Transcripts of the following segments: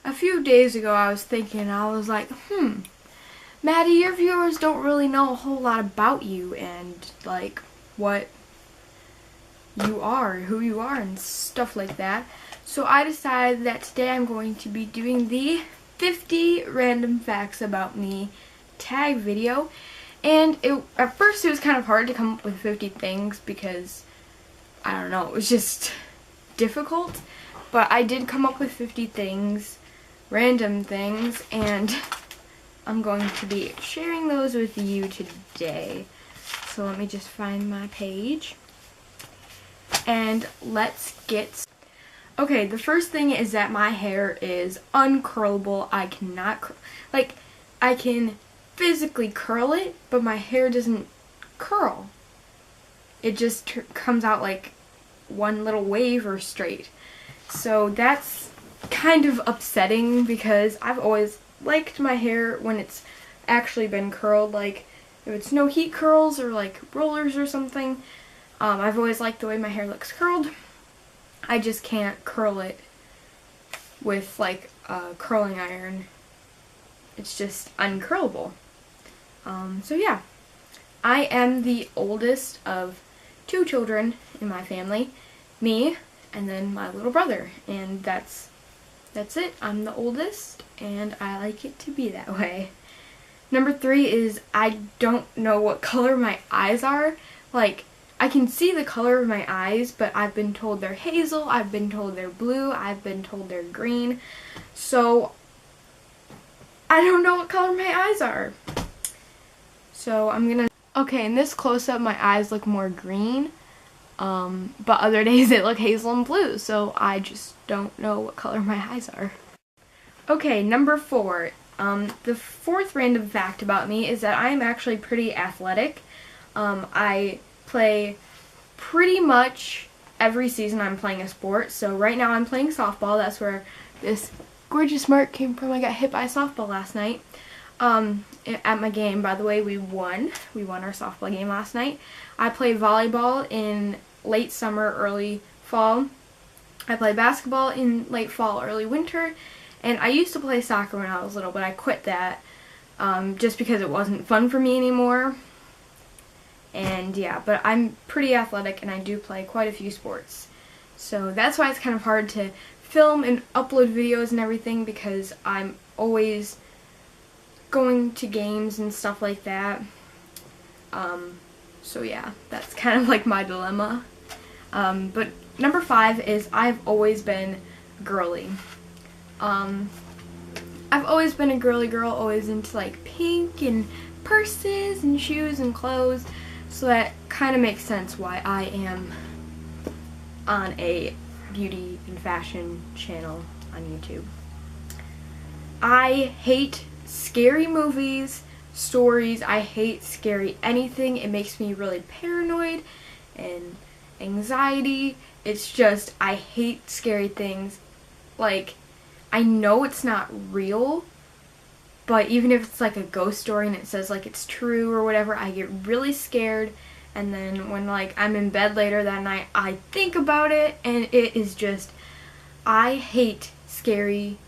a few days ago I was thinking, I was like, Maddie, your viewers don't really know a whole lot about you and like what you are, who you are and stuff like that. So I decided that today I'm going to be doing the 50 random facts about me tag video. And at first it was kind of hard to come up with 50 things because, I don't know, it was just difficult. But I did come up with 50 things, random things, and I'm going to be sharing those with you today. So let me just find my page. And let's get... Okay, the first thing is that my hair is uncurlable. I cannot, I can physically curl it, but my hair doesn't curl. It just comes out like one little wave or straight. So that's kind of upsetting because I've always liked my hair when it's actually been curled, like if it's no heat curls or like rollers or something. I've always liked the way my hair looks curled. I just can't curl it with like a curling iron. It's just uncurlable. So yeah, I am the oldest of 2 children in my family, me and then my little brother, and that's it. I'm the oldest and I like it to be that way. Number 3 is I don't know what color my eyes are. Like, I can see the color of my eyes, but I've been told they're hazel, I've been told they're blue, I've been told they're green. So, I don't know what color my eyes are. So, I'm gonna... Okay, in this close-up, my eyes look more green. But other days they look hazel and blue, so I just don't know what color my eyes are. Okay, number 4. The 4th random fact about me is that I am actually pretty athletic. I play pretty much every season I'm playing a sport. So right now I'm playing softball. That's where this gorgeous mark came from. I got hit by a softball last night. At my game, by the way, we won. We won our softball game last night. I play volleyball in late summer, early fall. I play basketball in late fall, early winter. And I used to play soccer when I was little, but I quit that just because it wasn't fun for me anymore. And yeah, but I'm pretty athletic and I do play quite a few sports. So that's why it's kind of hard to film and upload videos and everything, because I'm always going to games and stuff like that. So yeah, that's kind of like my dilemma. But number 5 is I've always been girly. I've always been a girly girl, always into like pink and purses and shoes and clothes. So that kind of makes sense why I am on a beauty and fashion channel on YouTube. I hate scary movies, stories. I hate scary anything. It makes me really paranoid and anxiety. It's just, I hate scary things. Like, I know it's not real, but even if it's like a ghost story and it says like it's true or whatever, I get really scared. And then when like I'm in bed later that night, I think about it and it is just, I hate scary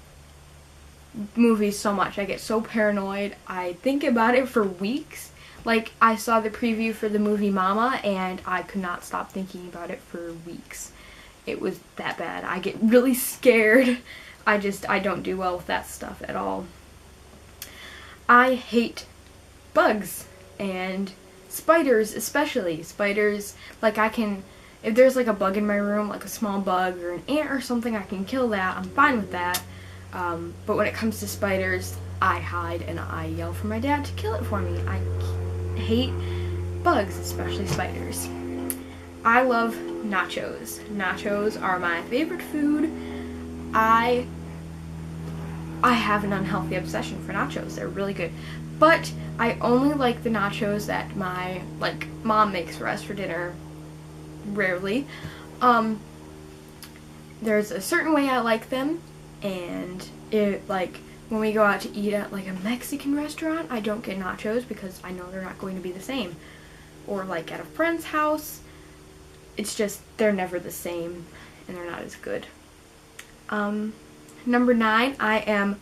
movies so much. I get so paranoid. I think about it for weeks. Like, I saw the preview for the movie Mama and I could not stop thinking about it for weeks. It was that bad. I get really scared. I don't do well with that stuff at all. I hate bugs and spiders, especially. Spiders, like if there's like a bug in my room, like a small bug or an ant or something, I can kill that. I'm fine with that. But when it comes to spiders, I hide and I yell for my dad to kill it for me. I hate bugs, especially spiders. I love nachos. Nachos are my favorite food. I have an unhealthy obsession for nachos. They're really good. But I only like the nachos that my mom makes for us for dinner. Rarely. There's a certain way I like them, and when we go out to eat at like a Mexican restaurant, I don't get nachos because I know they're not going to be the same. Or like at a friend's house, it's just they're never the same and they're not as good. Number 9, I am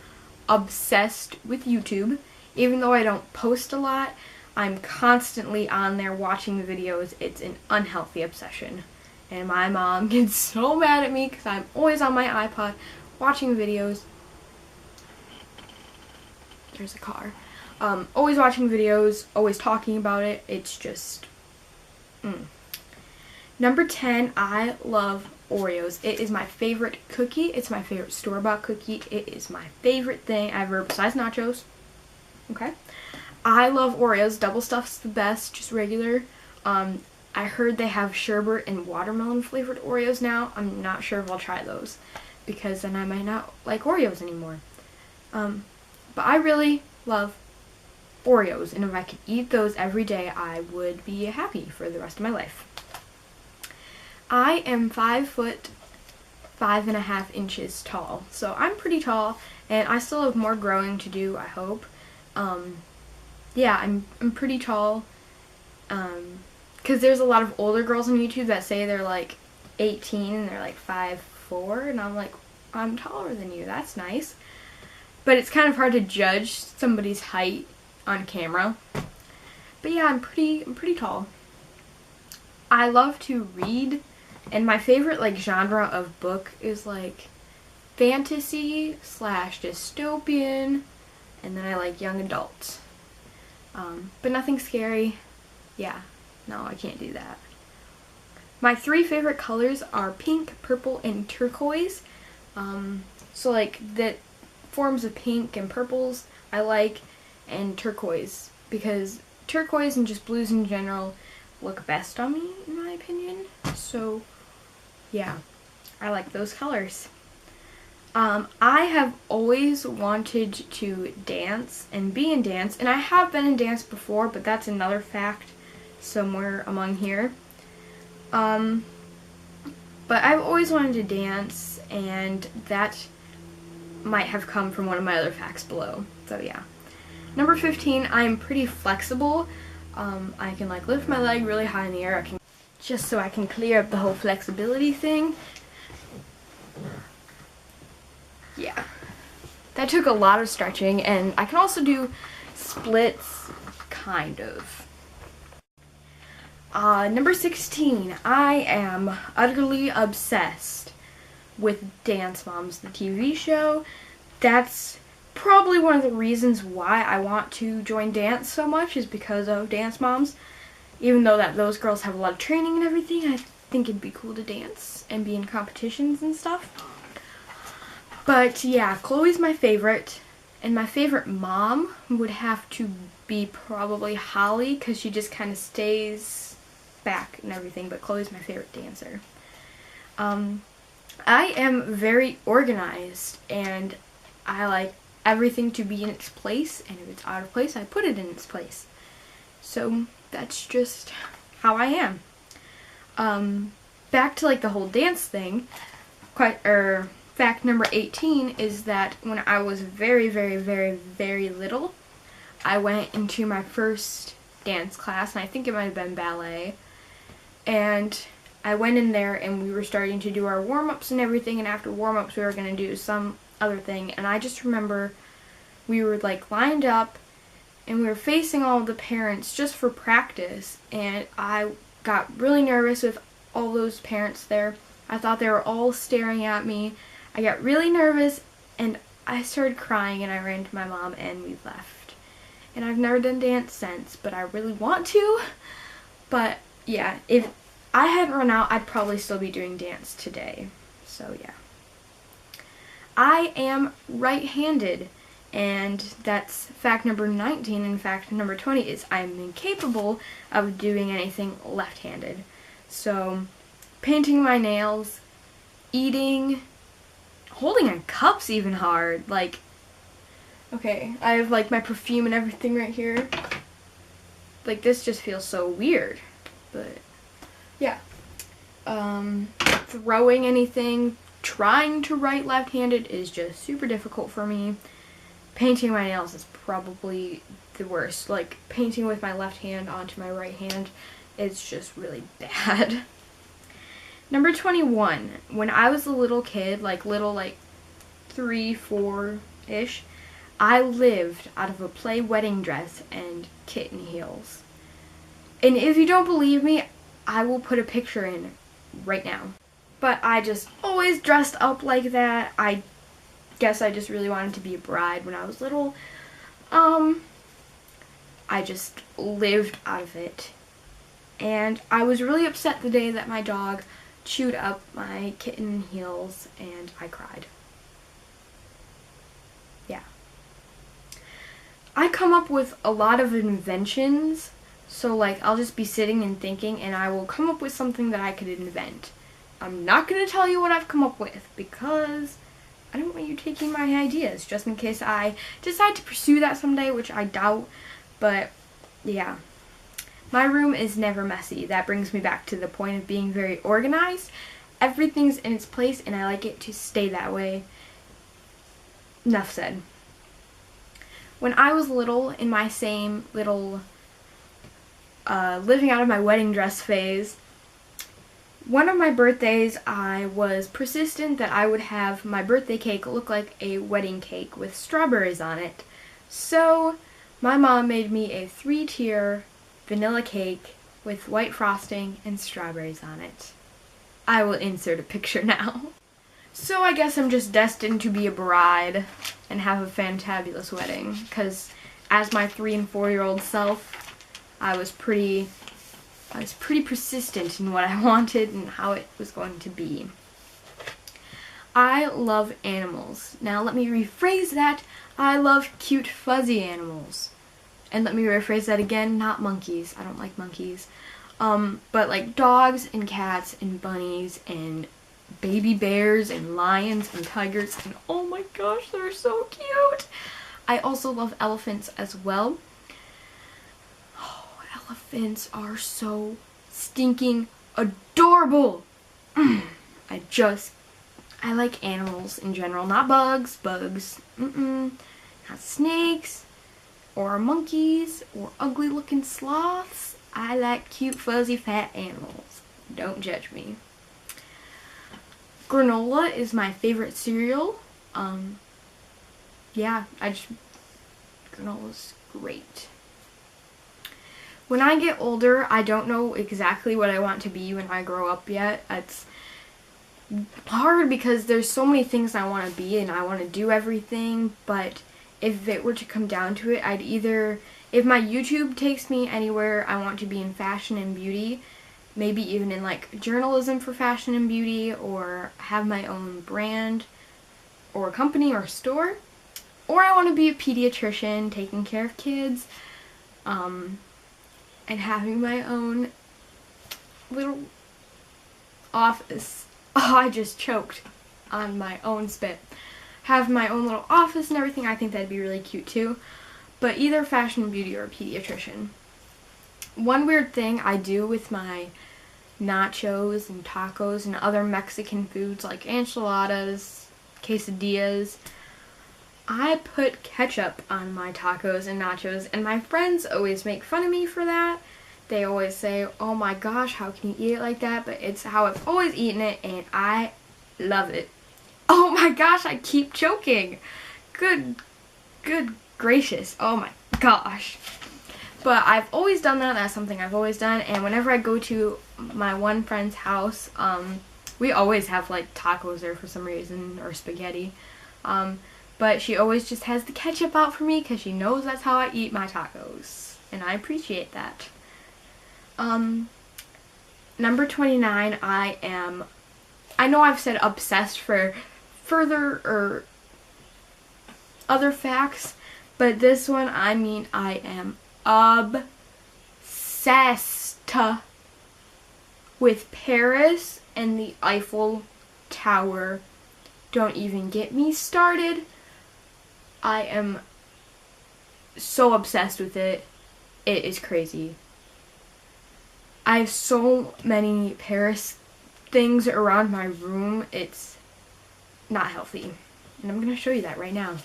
obsessed with YouTube. Even though I don't post a lot, I'm constantly on there watching videos. It's an unhealthy obsession. And my mom gets so mad at me because I'm always on my iPod watching videos. There's a car. Always watching videos, always talking about it. It's just... Number 10, I love Oreos. It is my favorite cookie. It's my favorite store-bought cookie. It is my favorite thing ever besides nachos. Okay? I love Oreos. Double stuff's the best, just regular. I heard they have sherbet and watermelon flavored Oreos now. I'm not sure if I'll try those because then I might not like Oreos anymore. But I really love Oreos, and if I could eat those every day, I would be happy for the rest of my life. I am 5 foot 5.5 inches tall, so I'm pretty tall, and I still have more growing to do, I hope. Yeah, I'm pretty tall, because there's a lot of older girls on YouTube that say they're like 18 and they're like 5'4", and I'm like, I'm taller than you, that's nice. But it's kind of hard to judge somebody's height on camera. But yeah, I'm pretty tall. I love to read, and my favorite like genre of book is like fantasy / dystopian, and then I like young adult. But nothing scary. Yeah, no, I can't do that. My 3 favorite colors are pink, purple, and turquoise. So like the forms of pink and purples I like, and turquoise, because turquoise and just blues in general look best on me, in my opinion. So yeah, I like those colors. I have always wanted to dance and be in dance, and I have been in dance before, but that's another fact somewhere among here. But I've always wanted to dance, and that might have come from one of my other facts below. So yeah. Number 15, I'm pretty flexible. I can like lift my leg really high in the air. Just so I can clear up the whole flexibility thing. Yeah. That took a lot of stretching, and I can also do splits, kind of. Number 16, I am utterly obsessed with Dance Moms, the TV show. That's probably one of the reasons why I want to join dance so much, is because of Dance Moms. Even though that those girls have a lot of training and everything, I think it'd be cool to dance and be in competitions and stuff. But yeah, Chloe's my favorite, and my favorite mom would have to be probably Holly, because she just kind of stays back and everything, but Chloe's my favorite dancer. I am very organized, and I like everything to be in its place, and if it's out of place, I put it in its place. So that's just how I am. Back to like the whole dance thing, fact number 18 is that when I was very, very, very, very little, I went into my first dance class, and I think it might have been ballet, and I went in there and we were starting to do our warm-ups and everything, and after warm-ups we were going to do some other thing, and I just remember we were like lined up and we were facing all of the parents just for practice, and I got really nervous with all those parents there. I thought they were all staring at me. I got really nervous and I started crying, and I ran to my mom and we left. And I've never done dance since, but I really want to. But yeah, if I hadn't run out, I'd probably still be doing dance today. So yeah. I am right-handed, and that's fact number 19, and fact number 20 is I'm incapable of doing anything left-handed. So painting my nails, eating, holding a cup's even hard. Like, okay, I have like my perfume and everything right here. Like, this just feels so weird, but yeah. Throwing anything, trying to write left-handed is just super difficult for me. Painting my nails is probably the worst. Like, painting with my left hand onto my right hand is just really bad. Number 21, when I was a little kid, like little, like 3, 4-ish, I lived out of a play wedding dress and kitten heels. And if you don't believe me, I will put a picture in right now. But I just always dressed up like that. I guess I just really wanted to be a bride when I was little. I just lived out of it. And I was really upset the day that my dog chewed up my kitten heels and I cried. Yeah. I come up with a lot of inventions, so like I'll just be sitting and thinking and I will come up with something that I could invent. I'm not going to tell you what I've come up with because I don't want you taking my ideas just in case I decide to pursue that someday, which I doubt, but yeah. My room is never messy. That brings me back to the point of being very organized. Everything's in its place and I like it to stay that way. Enough said. When I was little, in my same little living out of my wedding dress phase, one of my birthdays I was persistent that I would have my birthday cake look like a wedding cake with strawberries on it. So my mom made me a 3-tier vanilla cake with white frosting and strawberries on it. I will insert a picture now. So I guess I'm just destined to be a bride and have a fantabulous wedding, because as my 3 and 4-year-old self, I was pretty persistent in what I wanted and how it was going to be. I love animals. Now let me rephrase that. I love cute fuzzy animals. And let me rephrase that again, not monkeys. I don't like monkeys. But like dogs and cats and bunnies and baby bears and lions and tigers and oh my gosh, they're so cute. I also love elephants as well. Oh, elephants are so stinking adorable. I like animals in general, not bugs. Not snakes or monkeys or ugly looking sloths. I like cute fuzzy fat animals. Don't judge me. Granola is my favorite cereal. Yeah, granola's great. When I get older, I don't know exactly what I want to be when I grow up yet. It's hard because there's so many things I want to be and I want to do everything, but if it were to come down to it, I'd either, if my YouTube takes me anywhere, I want to be in fashion and beauty, maybe even in like journalism for fashion and beauty, or have my own brand or company or store, or I want to be a pediatrician taking care of kids, and having my own little office. Oh, I just choked on my own spit. Have my own little office and everything. I think that'd be really cute too. But either fashion and beauty or a pediatrician. One weird thing I do with my nachos and tacos and other Mexican foods like enchiladas, quesadillas, I put ketchup on my tacos and nachos, and my friends always make fun of me for that. They always say, oh my gosh, how can you eat it like that? But it's how I've always eaten it and I love it. Oh my gosh, I keep choking. Good gracious. Oh my gosh. But I've always done that. That's something I've always done. And whenever I go to my one friend's house, we always have like tacos there for some reason, or spaghetti. But she always just has the ketchup out for me because she knows that's how I eat my tacos. And I appreciate that. Number 29, I know I've said obsessed for further or other facts, but this one, I mean, I am obsessed with Paris and the Eiffel Tower. Don't even get me started. I am so obsessed with it. It is crazy. I have so many Paris things around my room. It's not healthy. And I'm going to show you that right now.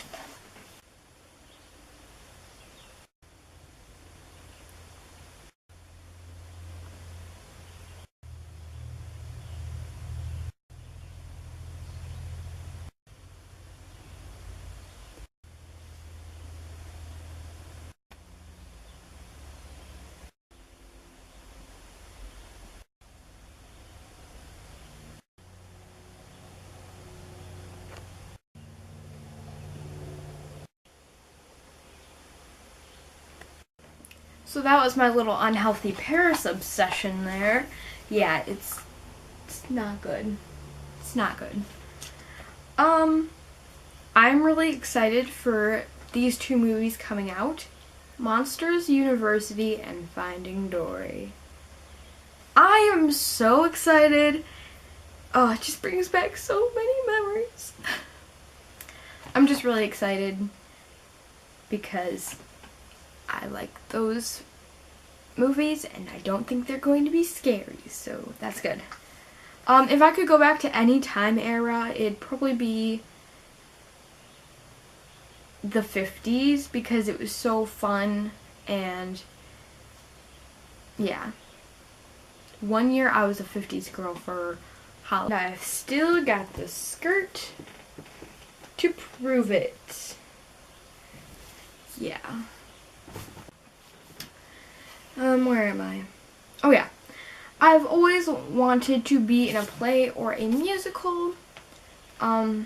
So that was my little unhealthy Paris obsession there. Yeah, it's not good. It's not good. I'm really excited for these two movies coming out. Monsters University and Finding Dory. I am so excited. Oh, it just brings back so many memories. I'm just really excited because I like those movies and I don't think they're going to be scary, so that's good. If I could go back to any time era, it'd probably be the 50s because it was so fun. And yeah, one year I was a 50s girl for holiday. I've still got the skirt to prove it. Yeah. Where am I? Oh yeah. I've always wanted to be in a play or a musical. I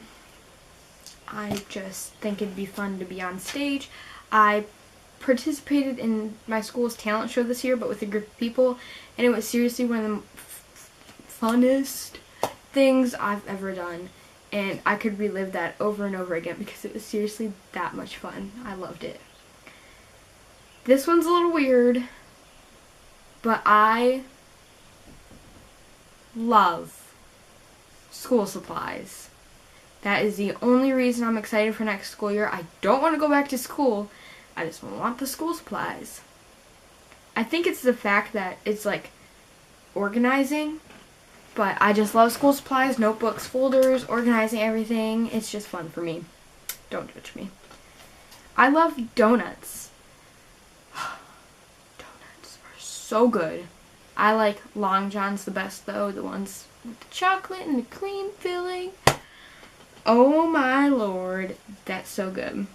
just think it'd be fun to be on stage. I participated in my school's talent show this year, but with a group of people, and it was seriously one of the funnest things I've ever done. And I could relive that over and over again because it was seriously that much fun. I loved it. This one's a little weird, but I love school supplies. That is the only reason I'm excited for next school year. I don't want to go back to school. I just want the school supplies. I think it's the fact that it's like organizing, but I just love school supplies, notebooks, folders, organizing everything. It's just fun for me. Don't judge me. I love donuts. Donuts are so good. I like Long John's the best though, the ones with the chocolate and the cream filling. Oh my lord, that's so good.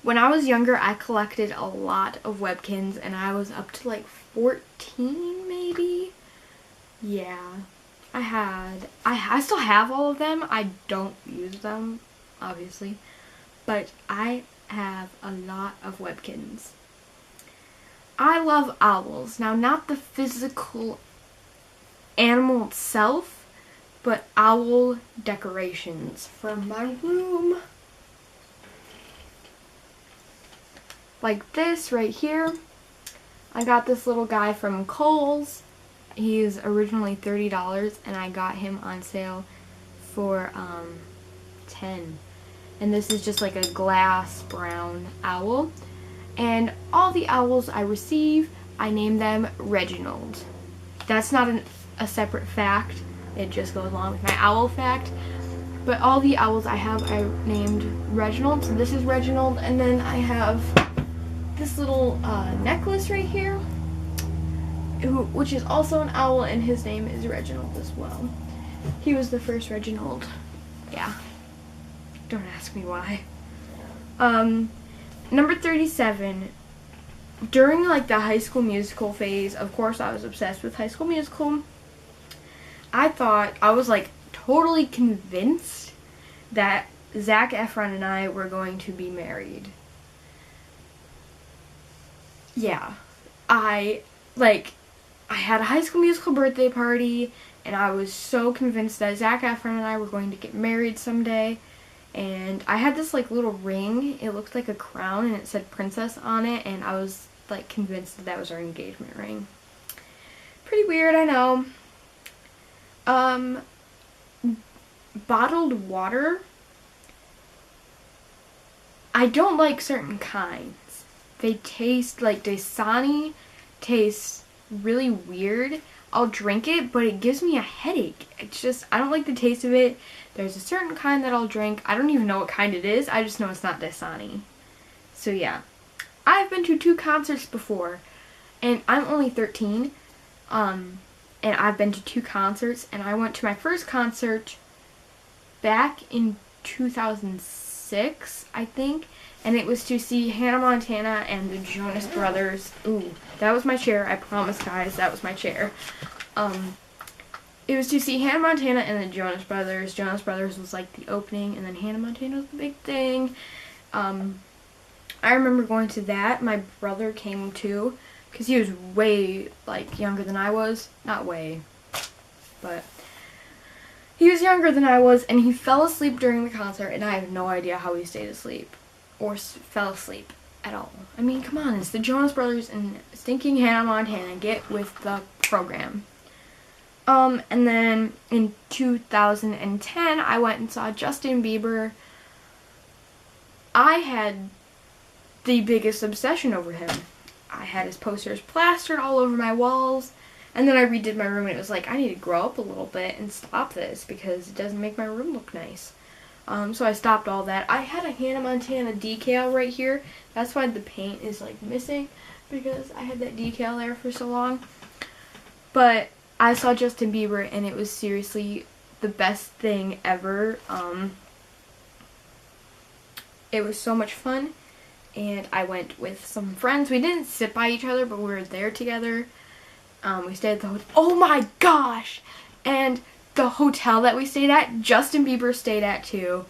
When I was younger, I collected a lot of Webkinz, and I was up to like 14 maybe. Yeah, I still have all of them. I don't use them, obviously, but I have a lot of Webkinz. I love owls. Now, not the physical animal itself, but owl decorations for my room. Like this right here. I got this little guy from Kohl's. He's originally $30 and I got him on sale for $10. And this is just like a glass brown owl. And all the owls I receive, I name them Reginald. That's not a separate fact. It just goes along with my owl fact. But all the owls I have, I named Reginald. So this is Reginald. And then I have this little necklace right here, which is also an owl, and his name is Reginald as well. He was the first Reginald. Yeah. Don't ask me why. Number 37. During like the High School Musical phase, of course I was obsessed with High School Musical. I was like totally convinced that Zac Efron and I were going to be married. Yeah. I had a High School Musical birthday party, and I was so convinced that Zac Efron and I were going to get married someday. And I had this like little ring. It looked like a crown, and it said princess on it, and I was like convinced that that was our engagement ring. Pretty weird, I know. Bottled water. I don't like certain kinds. They taste like Dasani tastes really weird. I'll drink it, but it gives me a headache. It's just, I don't like the taste of it. There's a certain kind that I'll drink. I don't even know what kind it is. I just know it's not Dasani. So yeah. I've been to 2 concerts before, and I'm only 13. And I've been to 2 concerts, and I went to my first concert back in 2006, I think. And it was to see Hannah Montana and the Jonas Brothers. Ooh, that was my chair. I promise, guys, that was my chair. It was to see Hannah Montana and the Jonas Brothers. Jonas Brothers was like the opening, and then Hannah Montana was the big thing. I remember going to that. My brother came too, because he was way, like, younger than I was. Not way, but he was younger than I was, and he fell asleep during the concert, and I have no idea how he stayed asleep, or fell asleep at all. I mean, come on, it's the Jonas Brothers and stinking Hannah Montana. Get with the program. And then in 2010, I went and saw Justin Bieber. I had the biggest obsession over him. I had his posters plastered all over my walls, and then I redid my room, and it was like, I need to grow up a little bit and stop this because it doesn't make my room look nice. So I stopped all that. I had a Hannah Montana decal right here. That's why the paint is like missing, because I had that decal there for so long. But I saw Justin Bieber, and it was seriously the best thing ever. It was so much fun, and I went with some friends. We didn't sit by each other, but we were there together. We stayed at the hotel. Oh my gosh! And the hotel that we stayed at, Justin Bieber stayed at too.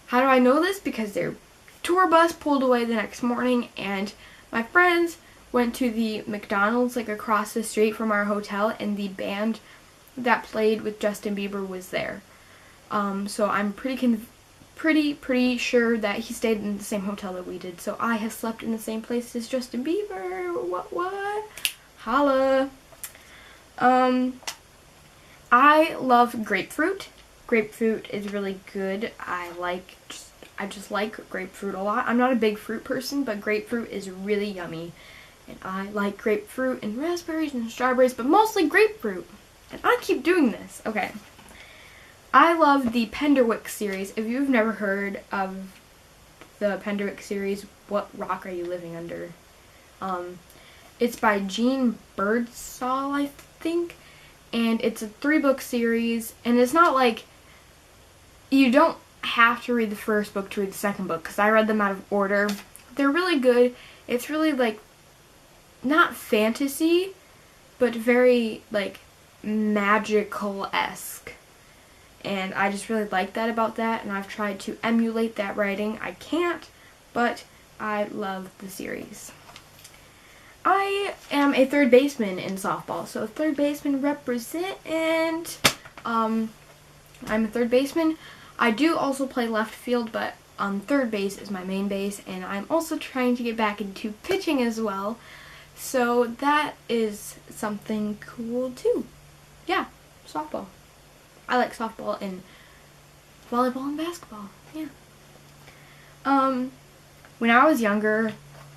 How do I know this? Because their tour bus pulled away the next morning, and my friends went to the McDonald's like across the street from our hotel, and the band that played with Justin Bieber was there. So I'm pretty sure that he stayed in the same hotel that we did. So I have slept in the same place as Justin Bieber. What? Holla. I love grapefruit. Grapefruit is really good. I just like grapefruit a lot. I'm not a big fruit person, but grapefruit is really yummy. And I like grapefruit and raspberries and strawberries, but mostly grapefruit. And I keep doing this. Okay. I love the Penderwick series. If you've never heard of the Penderwick series, What Rock Are You Living Under? It's by Jean Birdsall, I think. And it's a 3-book series. And it's not like, you don't have to read the first book to read the second book, because I read them out of order. They're really good. It's really like, not fantasy, but very like magical-esque. And I just really like that about that, and I've tried to emulate that writing. I can't, but I love the series. I am a third baseman in softball, so third baseman represent, and I'm a third baseman. I do also play left field, but third base is my main base, and I'm also trying to get back into pitching as well. So that is something cool too. Yeah, softball. I like softball and volleyball and basketball. Yeah. When I was younger,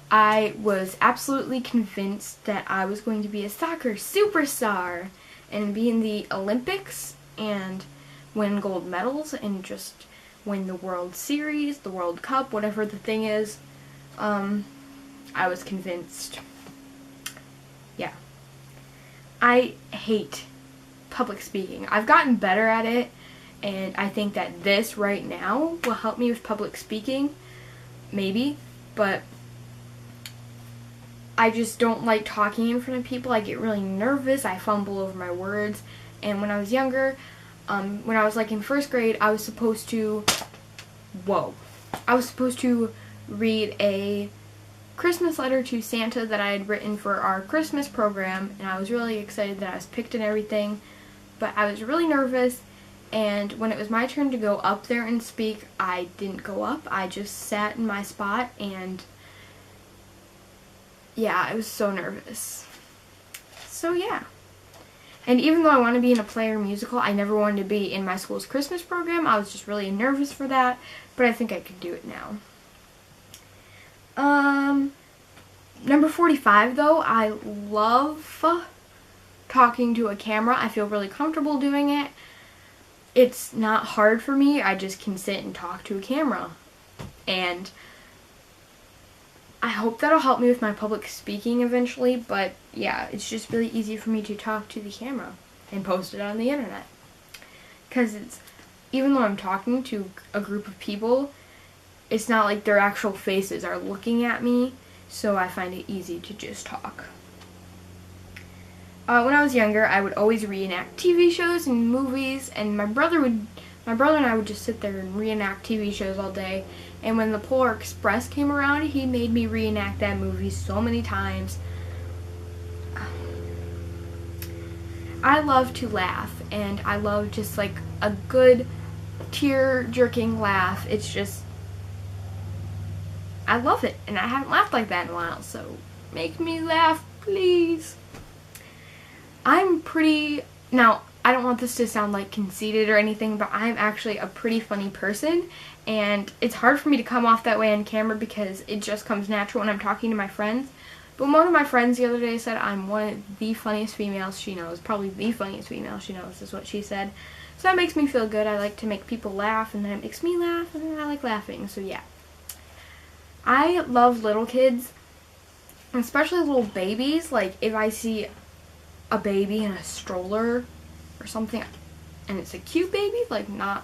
I was absolutely convinced that I was going to be a soccer superstar and be in the Olympics and win gold medals and just win the World Series, the World Cup, whatever the thing is. I was convinced. Yeah. I hate public speaking. I've gotten better at it, and I think that this right now will help me with public speaking. Maybe. But I just don't like talking in front of people. I get really nervous. I fumble over my words. And when I was younger, when I was like in first grade, I was supposed to read a Christmas letter to Santa that I had written for our Christmas program, and I was really excited that I was picked and everything, but I was really nervous, and when it was my turn to go up there and speak, I didn't go up. I just sat in my spot, and yeah, I was so nervous. So yeah. And even though I want to be in a play or musical, I never wanted to be in my school's Christmas program. I was just really nervous for that, but I think I could do it now. Number 45 though, I love talking to a camera. I feel really comfortable doing it. It's not hard for me. I just can sit and talk to a camera. And I hope that'll help me with my public speaking eventually, but yeah, it's just really easy for me to talk to the camera and post it on the internet. Because even though I'm talking to a group of people, it's not like their actual faces are looking at me, so I find it easy to just talk. When I was younger, I would always reenact TV shows and movies, and my brother would my brother and I would just sit there and reenact TV shows all day. And when the Polar Express came around, he made me reenact that movie so many times. I love to laugh, and I love just like a good tear-jerking laugh. It's just, I love it, and I haven't laughed like that in a while, so make me laugh, please. Now, I don't want this to sound like conceited or anything, but I'm actually a pretty funny person, and it's hard for me to come off that way on camera because it just comes natural when I'm talking to my friends. But one of my friends the other day said I'm one of the funniest females she knows. Probably the funniest female she knows is what she said. So that makes me feel good. I like to make people laugh, and then it makes me laugh, and then I like laughing. So yeah. I love little kids, especially little babies. Like if I see a baby in a stroller or something, and it's a cute baby, like I'm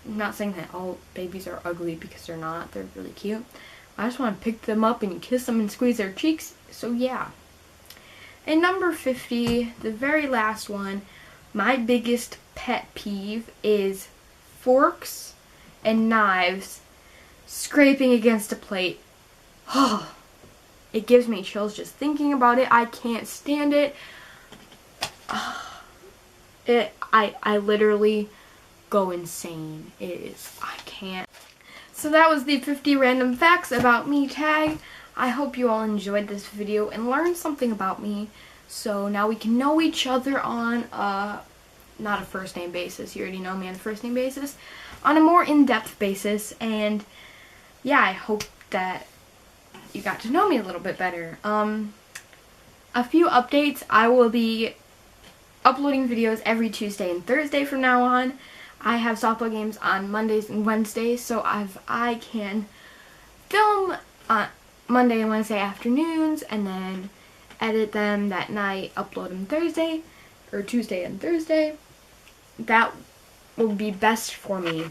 not saying that all babies are ugly because they're not. They're really cute. I just want to pick them up and kiss them and squeeze their cheeks. So yeah. And number 50, the very last one, my biggest pet peeve is forks and knives scraping against a plate. Oh, it gives me chills just thinking about it. I can't stand it. I literally go insane. I can't. So that was the 50 random facts about me tag. I hope you all enjoyed this video and learned something about me. So now we can know each other on not a first name basis. You already know me on a first name basis. On a more in-depth basis. And yeah, I hope that you got to know me a little bit better. A few updates. I will be uploading videos every Tuesday and Thursday from now on. I have softball games on Mondays and Wednesdays, so I can film on Monday and Wednesday afternoons and then edit them that night, upload them Thursday, or Tuesday and Thursday. That will be best for me.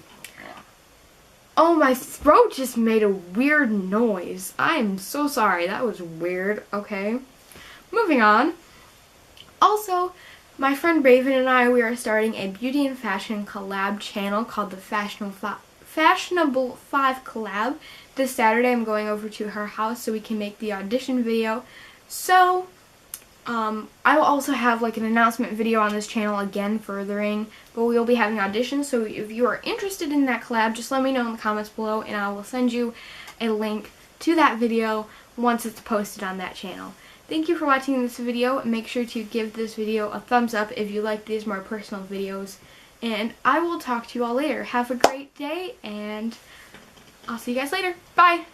Oh, my throat just made a weird noise. I am so sorry. That was weird. Okay. Moving on. Also, my friend Raven and I, we are starting a beauty and fashion collab channel called the Fashionable 5 Collab. This Saturday I'm going over to her house so we can make the audition video. So, I will also have like an announcement video on this channel again furthering, but we will be having auditions. So if you are interested in that collab, just let me know in the comments below and I will send you a link to that video once it's posted on that channel. Thank you for watching this video. Make sure to give this video a thumbs up if you like these more personal videos. And I will talk to you all later. Have a great day, and I'll see you guys later. Bye!